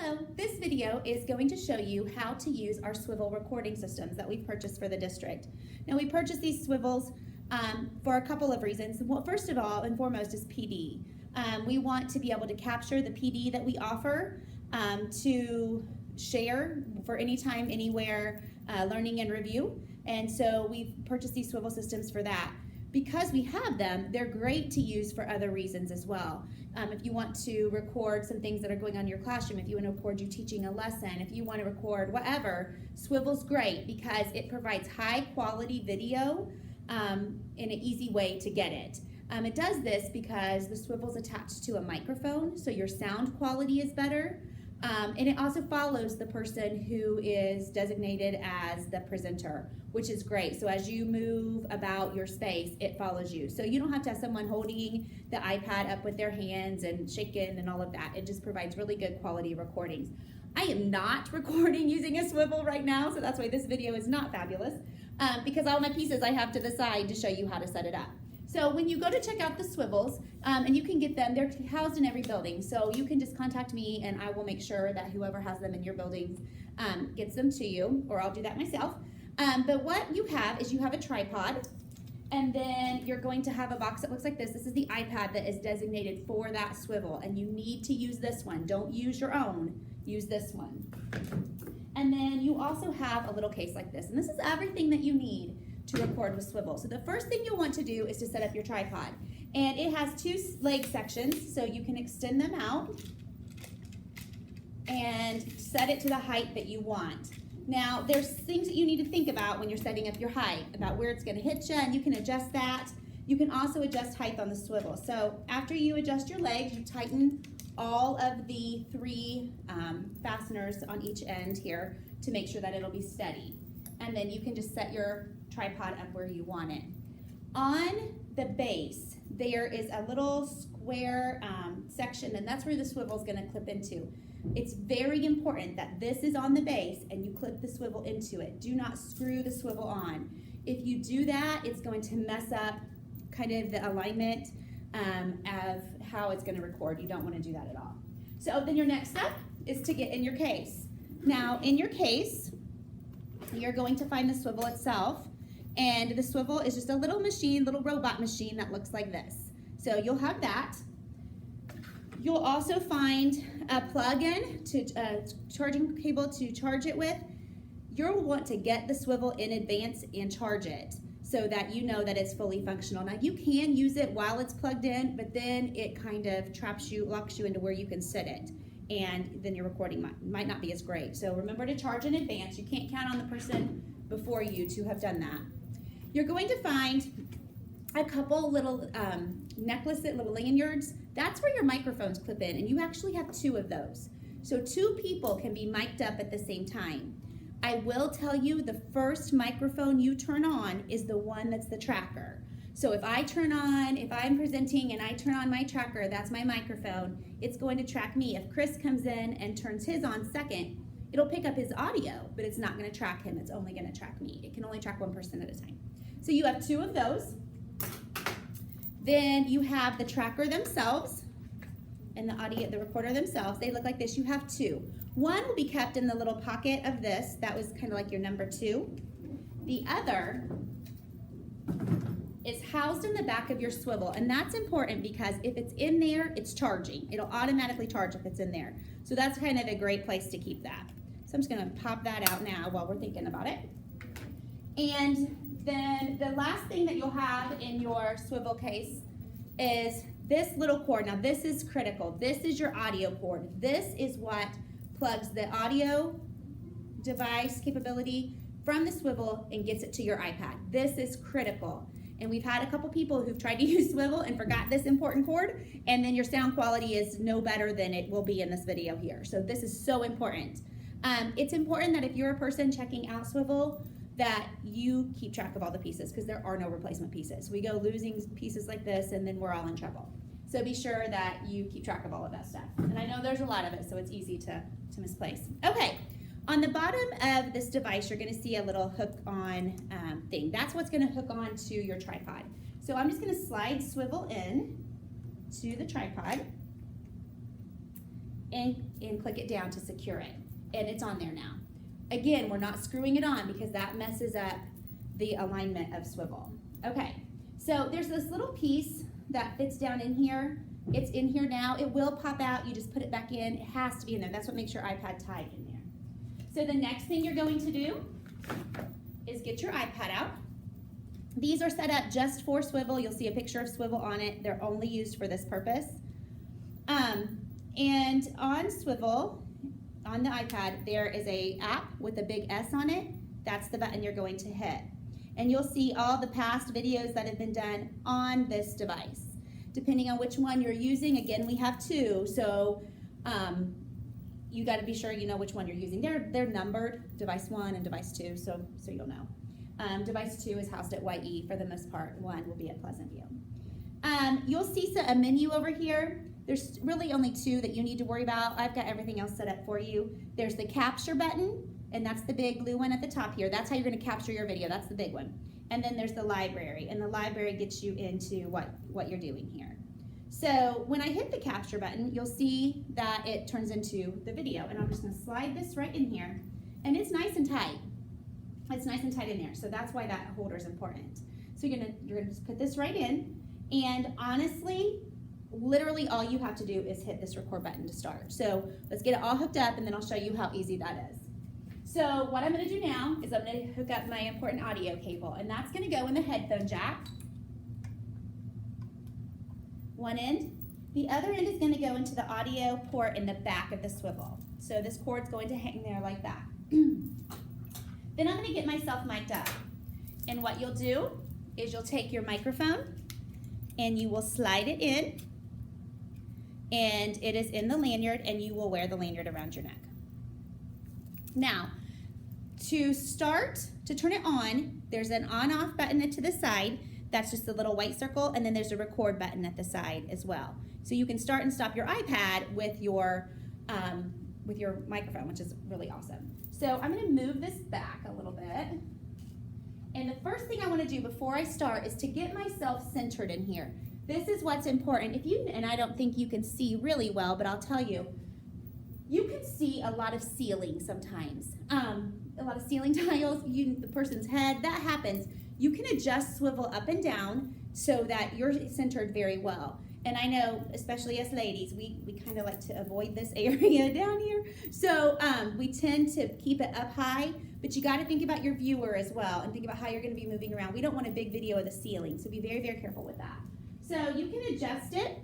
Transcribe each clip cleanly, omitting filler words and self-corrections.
Hello, this video is going to show you how to use our Swivl recording systems that we've purchased for the district. Now we purchased these Swivls for a couple of reasons. Well, first of all and foremost is PD. We want to be able to capture the PD that we offer to share for anytime, anywhere, learning and review. And so we've purchased these Swivl systems for that. Because we have them, they're great to use for other reasons as well. If you want to record some things that are going on in your classroom, if you want to record you teaching a lesson, if you want to record whatever, Swivl's great because it provides high quality video in an easy way to get it. It does this because the Swivl's attached to a microphone, so your sound quality is better. And it also follows the person who is designated as the presenter, which is great. So as you move about your space, it follows you. So you don't have to have someone holding the iPad up with their hands and shaking and all of that. It just provides really good quality recordings. I am not recording using a Swivl right now, so that's why this video is not fabulous, because all my pieces I have to the side to show you how to set it up. So when you go to check out the Swivls, and you can get them, they're housed in every building. So you can just contact me and I will make sure that whoever has them in your buildings gets them to you, or I'll do that myself. But what you have is you have a tripod, and then you're going to have a box that looks like this. This is the iPad that is designated for that Swivl, and you need to use this one. Don't use your own, use this one. And then you also have a little case like this, and this is everything that you need to record with Swivl. So the first thing you'll want to do is to set up your tripod. And it has two leg sections, so you can extend them out and set it to the height that you want. Now, there's things that you need to think about when you're setting up your height, about where it's gonna hit you, and you can adjust that. You can also adjust height on the Swivl. So after you adjust your legs, you tighten all of the three fasteners on each end here to make sure that it'll be steady. And then you can just set your tripod up where you want it. On the base, there is a little square section, and that's where the Swivl is going to clip into. It's very important that this is on the base and you clip the Swivl into it. Do not screw the Swivl on. If you do that, it's going to mess up kind of the alignment of how it's going to record. You don't want to do that at all. So then your next step is to get in your case. Now in your case, you're going to find the Swivl itself, and the Swivl is just a little machine, little robot machine that looks like this. So you'll have that. You'll also find a plug-in to charging cable to charge it with. You'll want to get the Swivl in advance and charge it so that you know that it's fully functional. Now you can use it while it's plugged in, but then it kind of traps you, locks you into where you can sit it, and then your recording might not be as great. So remember to charge in advance. You can't count on the person before you to have done that. You're going to find a couple little necklaces, little lanyards. That's where your microphones clip in, and you actually have two of those. So two people can be mic'd up at the same time. I will tell you, the first microphone you turn on is the one that's the tracker. So if I'm presenting and I turn on my tracker, that's my microphone, it's going to track me. If Chris comes in and turns his on second, it'll pick up his audio, but it's not going to track him. It's only going to track me. It can only track one person at a time. So you have two of those. Then you have the tracker themselves and the recorder themselves. They look like this. You have two. One will be kept in the little pocket of this. That was kind of like your number two. The other is housed in the back of your Swivl, and that's important because if it's in there, it's charging. It'll automatically charge if it's in there. So that's kind of a great place to keep that. So I'm just gonna pop that out now while we're thinking about it. And then the last thing that you'll have in your Swivl case is this little cord. Now this is critical. This is your audio cord. This is what plugs the audio device capability from the Swivl and gets it to your iPad. This is critical. And we've had a couple people who've tried to use Swivl and forgot this important cord, and then your sound quality is no better than it will be in this video here. So this is so important. It's important that if you're a person checking out Swivl, that you keep track of all the pieces, because there are no replacement pieces. We go losing pieces like this and then we're all in trouble. So be sure that you keep track of all of that stuff. And I know there's a lot of it, so it's easy to misplace. Okay. On the bottom of this device, you're going to see a little hook-on thing. That's what's going to hook on to your tripod. So I'm just going to slide Swivl in to the tripod, and click it down to secure it. And it's on there now. Again, we're not screwing it on because that messes up the alignment of Swivl. Okay, so there's this little piece that fits down in here. It's in here now. It will pop out. You just put it back in. It has to be in there. That's what makes your iPad tight in there. So the next thing you're going to do is get your iPad out. These are set up just for Swivl. You'll see a picture of Swivl on it. They're only used for this purpose. And on Swivl, on the iPad, there is a app with a big S on it. That's the button you're going to hit. And you'll see all the past videos that have been done on this device. Depending on which one you're using, again, we have two, so you got to be sure you know which one you're using. They're numbered, device 1 and device 2, so you'll know. Device 2 is housed at YE for the most part. 1 will be at Pleasant View. You'll see a menu over here. There's really only 2 that you need to worry about. I've got everything else set up for you. There's the capture button, and that's the big blue one at the top here. That's how you're going to capture your video. That's the big one. And then there's the library, and the library gets you into what you're doing here. So when I hit the capture button, you'll see that it turns into the video, and I'm just going to slide this right in here, and it's nice and tight. It's nice and tight in there, so that's why that holder is important. So you're gonna just put this right in, and honestly, literally all you have to do is hit this record button to start. So let's get it all hooked up, and then I'll show you how easy that is. So what I'm going to do now is I'm going to hook up my important audio cable, and that's going to go in the headphone jack. One end. The other end is going to go into the audio port in the back of the Swivl. So this cord's going to hang there like that. Then I'm going to get myself mic'd up. And what you'll do is you'll take your microphone and you will slide it in, and it is in the lanyard, and you will wear the lanyard around your neck. Now, to turn it on, there's an on-off button to the side. That's just a little white circle, and then there's a record button at the side as well. So you can start and stop your iPad with your microphone, which is really awesome. So I'm going to move this back a little bit. And the first thing I want to do before I start is to get myself centered in here. This is what's important. And I don't think you can see really well, but I'll tell you, you can see a lot of ceiling sometimes. A lot of ceiling tiles, the person's head, that happens. You can adjust Swivl up and down so that you're centered very well. And I know, especially us ladies, we kind of like to avoid this area down here. So we tend to keep it up high, but you got to think about your viewer as well and think about how you're going to be moving around. We don't want a big video of the ceiling, so be very, very careful with that. So you can adjust it,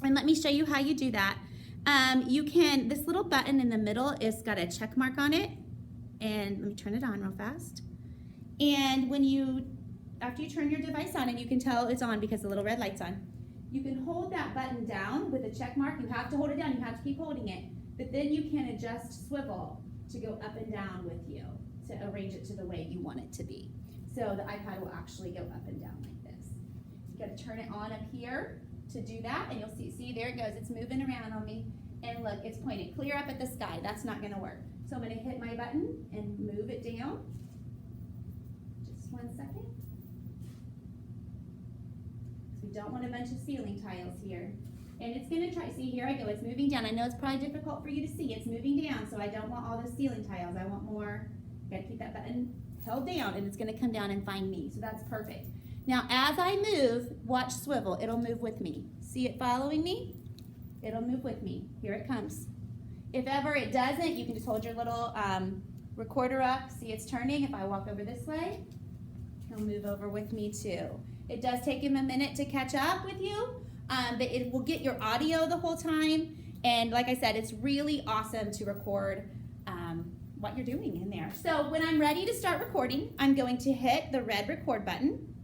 and let me show you how you do that. This little button in the middle is got a check mark on it, and let me turn it on real fast. And after you turn your device on, and you can tell it's on because the little red light's on, you can hold that button down with a check mark. You have to hold it down, you have to keep holding it, but then you can adjust Swivl to go up and down with you, to arrange it to the way you want it to be. So the iPad will actually go up and down like this. You gotta turn it on up here to do that, and you'll see there it goes, it's moving around on me, and look, it's pointed clear up at the sky. That's not gonna work. So I'm gonna hit my button and move it down. Just 1 second. We don't want a bunch of ceiling tiles here. And it's gonna try, see here I go, it's moving down. I know it's probably difficult for you to see, it's moving down, so I don't want all the ceiling tiles. I want more, gotta keep that button held down, and it's gonna come down and find me, so that's perfect. Now as I move, watch Swivl, it'll move with me. See it following me? It'll move with me. Here it comes. If ever it doesn't, you can just hold your little recorder up, see it's turning. If I walk over this way, he'll move over with me too. It does take him a minute to catch up with you, but it will get your audio the whole time. And like I said, it's really awesome to record what you're doing in there. So when I'm ready to start recording, I'm going to hit the red record button.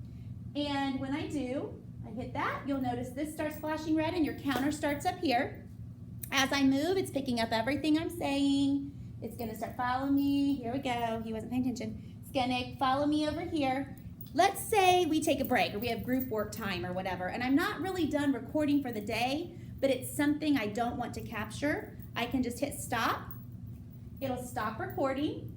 And when I do, I hit that, you'll notice this starts flashing red and your counter starts up here. As I move, it's picking up everything I'm saying. It's gonna start following me. Here we go, he wasn't paying attention. It's gonna follow me over here. Let's say we take a break, or we have group work time or whatever, and I'm not really done recording for the day, but it's something I don't want to capture. I can just hit stop. It'll stop recording,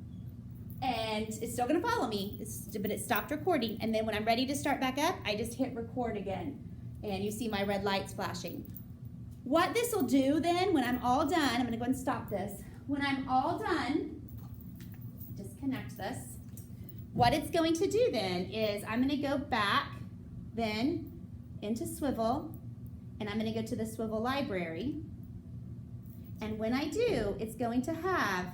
and it's still gonna follow me, but it stopped recording. And then when I'm ready to start back up, I just hit record again, and you see my red lights flashing. What this will do then, when I'm all done, I'm gonna go ahead and stop this. When I'm all done, disconnect this. What it's going to do then is I'm gonna go back then into Swivl, and I'm gonna go to the Swivl library. And when I do, it's going to have,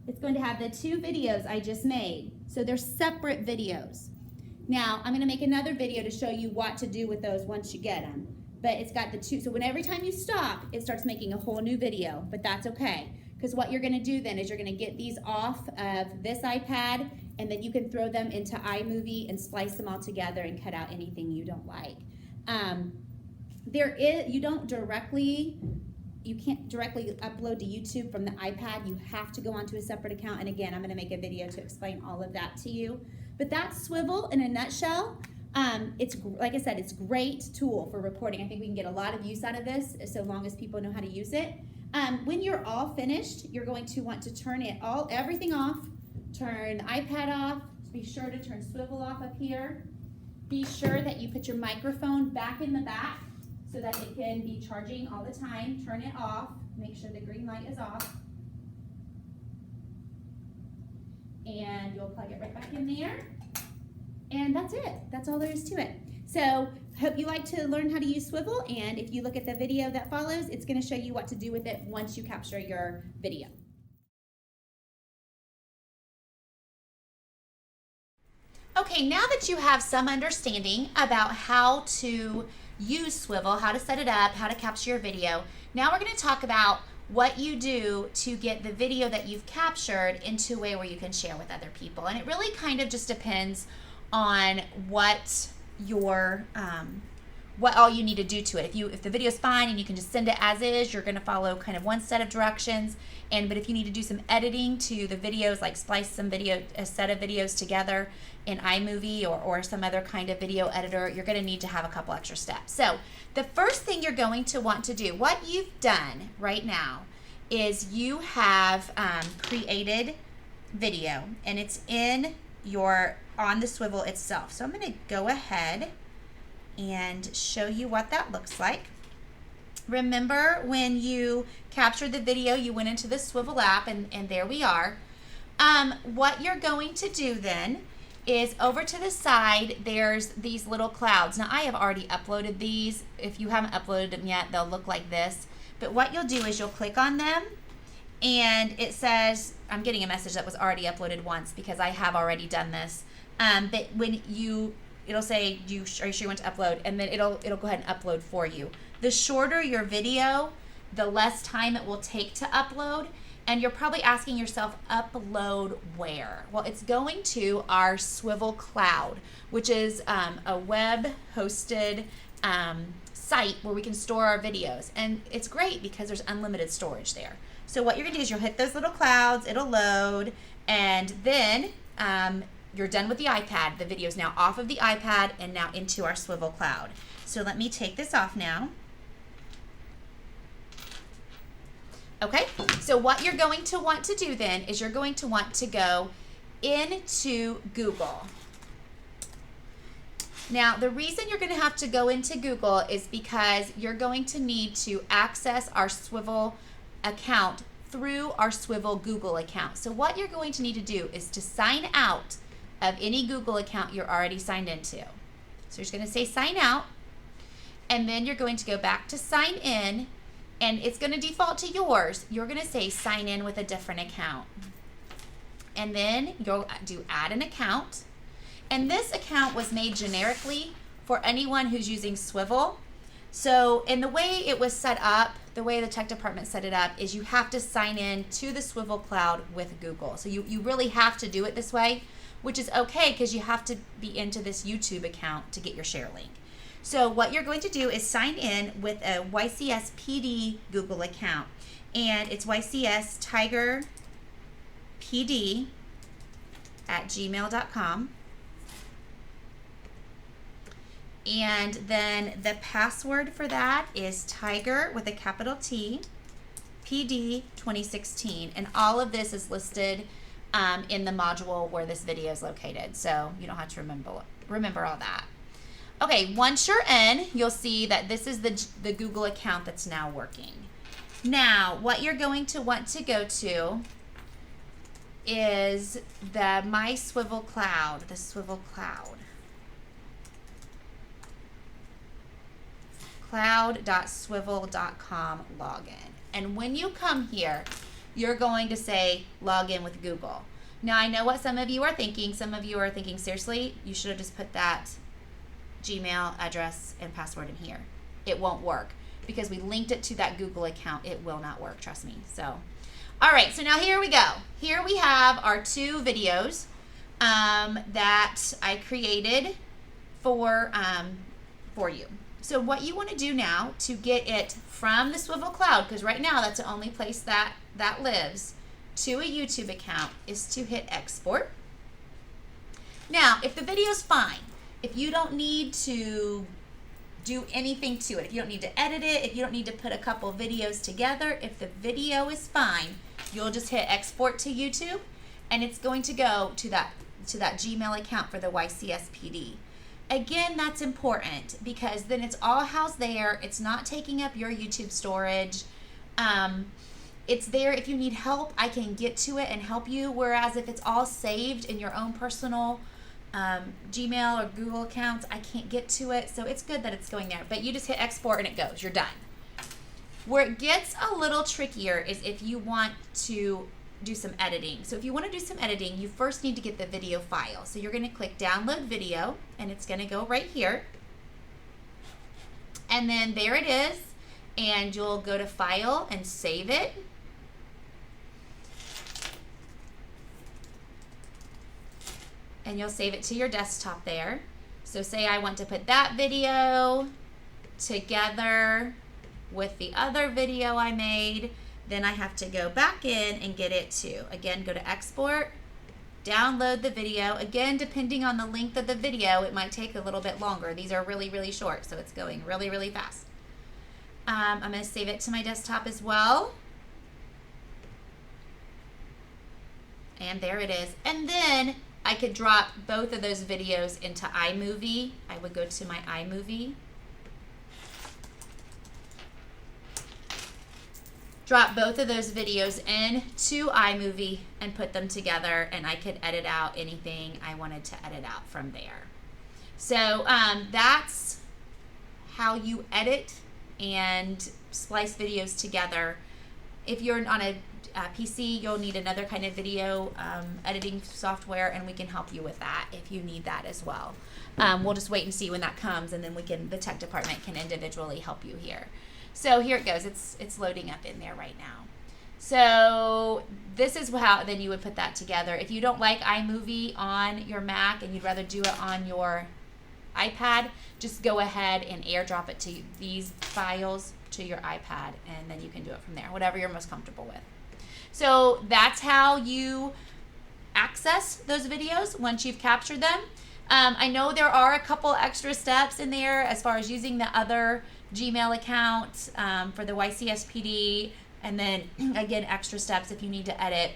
it's going to have the 2 videos I just made. So they're separate videos. Now, I'm gonna make another video to show you what to do with those once you get them. But it's got the 2, so every time you stop, it starts making a whole new video, but that's okay. Because what you're gonna do then is you're gonna get these off of this iPad, and then you can throw them into iMovie and splice them all together and cut out anything you don't like. You can't directly upload to YouTube from the iPad. You have to go onto a separate account. And again, I'm gonna make a video to explain all of that to you. But that's Swivl in a nutshell. It's, like I said, it's a great tool for reporting. I think we can get a lot of use out of this so long as people know how to use it. When you're all finished, you're going to want to turn everything off. Turn the iPad off. Be sure to turn Swivl off up here. Be sure that you put your microphone back in the back so that it can be charging all the time. Turn it off. Make sure the green light is off. And you'll plug it right back in there. And that's it. That's all there is to it. So hope you like to learn how to use Swivl, and if you look at the video that follows, it's going to show you what to do with it once you capture your video. Okay, now that you have some understanding about how to use Swivl, how to set it up, how to capture your video, now we're going to talk about what you do to get the video that you've captured into a way where you can share with other people. And it really kind of just depends on what all you need to do to it. If the video's fine and you can just send it as is, you're going to follow kind of one set of directions. But if you need to do some editing to the videos, like splice a set of videos together in iMovie or some other kind of video editor, you're going to need to have a couple extra steps. So the first thing you're going to want to do, what you've done right now, is you have created video, and it's on the Swivl itself. So I'm going to go ahead and show you what that looks like. Remember when you captured the video, you went into the Swivl app, and there we are. What you're going to do then is over to the side, there's these little clouds. Now I have already uploaded these. If you haven't uploaded them yet, they'll look like this. But what you'll do is you'll click on them, and it says, I'm getting a message that was already uploaded once because I have already done this. But when it'll say, are you sure you want to upload? And then it'll go ahead and upload for you. The shorter your video, the less time it will take to upload. And you're probably asking yourself, upload where? Well, it's going to our Swivl cloud, which is a web-hosted site where we can store our videos. And it's great because there's unlimited storage there. So what you're going to do is you'll hit those little clouds, it'll load, and then you're done with the iPad. The video is now off of the iPad and now into our Swivl cloud. So let me take this off now. Okay, so what you're going to want to do then is you're going to want to go into Google. Now, the reason you're going to have to go into Google is because you're going to need to access our Swivl account through our Swivl Google account. So what you're going to need to do is to sign out of any Google account you're already signed into. So you're just going to say sign out, and then you're going to go back to sign in, and it's going to default to yours. You're going to say sign in with a different account. And then you'll do add an account. And this account was made generically for anyone who's using Swivl. So in the way it was set up, the way the tech department set it up is you have to sign in to the Swivl cloud with Google. So you really have to do it this way, which is okay because you have to be into this YouTube account to get your share link. So what you're going to do is sign in with a YCS PD Google account, and it's YCS Tiger PD at gmail.com. And then the password for that is Tiger with a capital T, PD 2016. And all of this is listed in the module where this video is located, so you don't have to remember all that. Okay, once you're in, you'll see that this is the Google account that's now working. Now, what you're going to want to go to is the My Swivl Cloud, the Swivl Cloud. cloud.swivl.com login. And when you come here, you're going to say log in with Google. Now, I know what some of you are thinking. Some of you are thinking, seriously, you should have just put that Gmail address and password in here. It won't work because we linked it to that Google account. It will not work, trust me. So, all right, so now here we go. Here we have our 2 videos that I created for you. So what you want to do now to get it from the Swivl Cloud, because right now that's the only place that lives, to a YouTube account, is to hit export. Now, if the video's fine, if you don't need to do anything to it, if you don't need to edit it, if you don't need to put a couple videos together, if the video is fine, you'll just hit export to YouTube, and it's going to go to that Gmail account for the YCSPD. Again, that's important because then it's all housed there. It's not taking up your YouTube storage. It's there if you need help. I can get to it and help you. Whereas if it's all saved in your own personal Gmail or Google accounts, I can't get to it. So it's good that it's going there. But you just hit export and it goes. You're done. Where it gets a little trickier is if you want to do some editing. So if you want to do some editing, you first need to get the video file. So you're going to click download video, and it's going to go right here. And then there it is, and you'll go to file and save it. And you'll save it to your desktop there. So say I want to put that video together with the other video I made. Then I have to go back in and get it too. Again, go to export, download the video. Again, depending on the length of the video, it might take a little bit longer. These are really, really short, so it's going really, really fast. I'm going to save it to my desktop as well. And there it is. And then I could drop both of those videos into iMovie. I would go to my iMovie. Drop both of those videos into iMovie and put them together, and I could edit out anything I wanted to edit out from there. So that's how you edit and splice videos together. If you're on a PC, you'll need another kind of video editing software, and we can help you with that if you need that as well. We'll just wait and see when that comes, and then the tech department can individually help you here. So here it goes. It's loading up in there right now. So this is how then you would put that together. If you don't like iMovie on your Mac and you'd rather do it on your iPad, just go ahead and airdrop it to these files to your iPad, and then you can do it from there, whatever you're most comfortable with. So that's how you access those videos once you've captured them. I know there are a couple extra steps in there as far as using the other Gmail account for the YCSPD, and then again extra steps if you need to edit.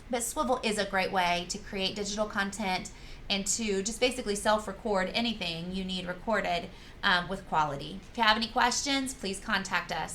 But Swivl is a great way to create digital content and to just basically self-record anything you need recorded with quality. If you have any questions, please contact us.